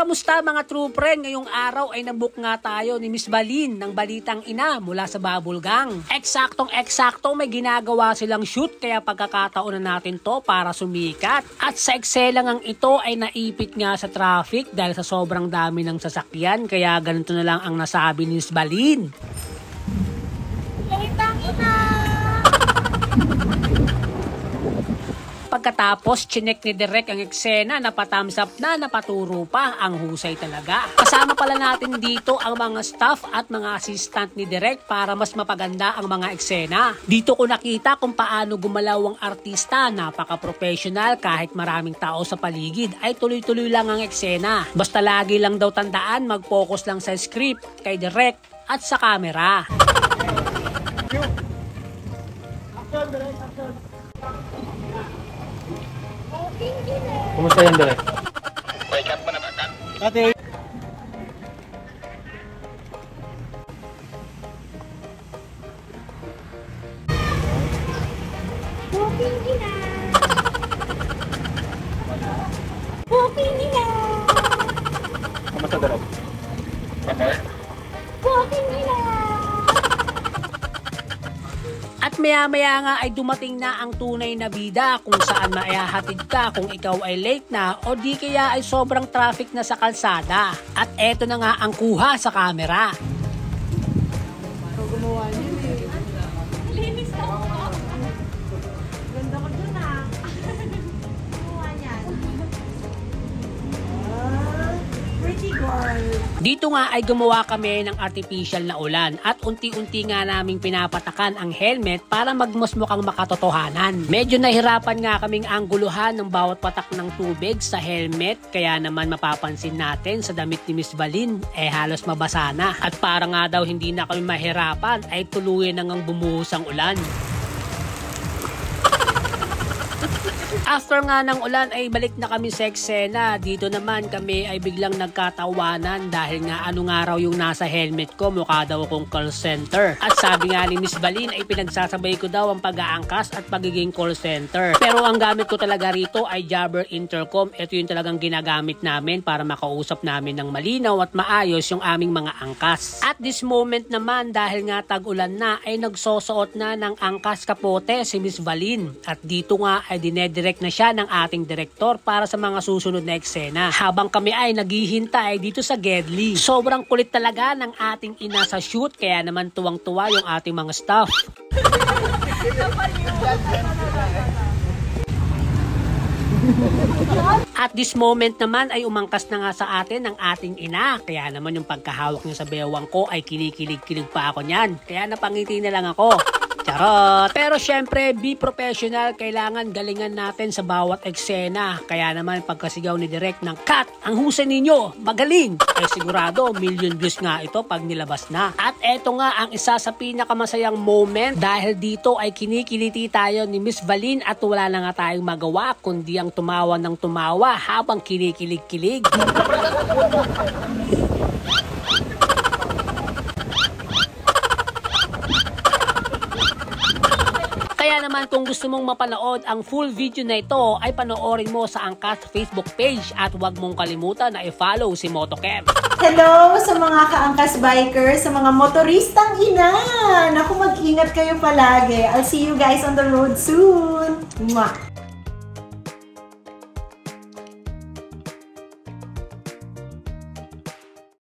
Kamusta mga true friend? Ngayong araw ay nabook nga tayo ni Miss Balin ng Balitang Ina mula sa Bubble Gang. Eksaktong may ginagawa silang shoot kaya pagkakataon na natin to para sumikat. At sa eksena ngang ito ay naipit nga sa traffic dahil sa sobrang dami ng sasakyan kaya ganito na lang ang nasabi ni Miss Balin. Balitang Ina! Pagkatapos, chinek ni Direk ang eksena, napathumbs up na, napaturo pa, ang husay talaga. Kasama pala natin dito ang mga staff at mga assistant ni Direk para mas mapaganda ang mga eksena. Dito ko nakita kung paano gumalaw ang artista, napaka-professional kahit maraming tao sa paligid ay tuloy-tuloy lang ang eksena. Basta lagi lang daw tandaan, mag-focus lang sa script, kay Direk at sa camera. Kumusta yan, Direk? Wake up mo na ba? Ate! Walking ina! Walking ina! Kumusta, Direk? Okay. Walking ina! At maya-maya nga ay dumating na ang tunay na bida kung saan maihahatid ka kung ikaw ay late na o di kaya ay sobrang traffic na sa kalsada. At eto na nga ang kuha sa camera. Gumawa niyo eh. Linis na ako. Ganda ko dun ah. Gumawa niyan. Pretty girl. Dito nga ay gumawa kami ng artificial na ulan at unti-unti nga naming pinapatakan ang helmet para magmas mukhang makatotohanan. Medyo nahirapan nga kaming angguluhan ng bawat patak ng tubig sa helmet kaya naman mapapansin natin sa damit ni Miss Balin halos mabasa na. At para nga daw hindi na kami mahirapan ay tuluyan na ngang bumuhos ang ulan. After nga ng ulan ay balik na kami sa eksena. Dito naman kami ay biglang nagkatawanan dahil nga ano nga raw yung nasa helmet ko, mukha daw akong call center. At sabi nga ni Miss Balin ay pinagsasabay ko daw ang pag-aangkas at pagiging call center. Pero ang gamit ko talaga rito ay Jabber Intercom. Ito yung talagang ginagamit namin para makausap namin ng malinaw at maayos yung aming mga angkas. At this moment naman dahil nga tag-ulan na ay nagsosuot na ng angkas kapote si Miss Balin. At dito nga ay dinedirect na siya ng ating direktor para sa mga susunod na eksena. Habang kami ay naghihintay dito sa Gedli. Sobrang kulit talaga ng ating ina sa shoot kaya naman tuwang-tuwa yung ating mga staff. At this moment naman ay umangkas na nga sa atin ng ating ina. Kaya naman yung pagkahawak niya sa bewang ko ay kinikilig-kilig pa ako niyan. Kaya napangiti na lang ako. Charot! Pero syempre, be professional. Kailangan galingan natin sa bawat eksena. Kaya naman pagkasigaw ni Direk ng cut, ang husay ninyo, magaling! Eh sigurado, million views nga ito pag nilabas na. At eto nga ang isa sa pinakamasayang moment dahil dito ay kinikiliti tayo ni Miss Balin at wala na nga tayong magawa kundi ang tumawa ng tumawa habang kinikilig-kilig. Kaya naman kung gusto mong mapanood ang full video na ito ay panoorin mo sa Angkas Facebook page at huwag mong kalimutan na i-follow si Motocam. Hello sa mga ka-Angkas bikers, sa mga motoristang ina! Naku, mag-ingat kayo palagi. I'll see you guys on the road soon. Mwah!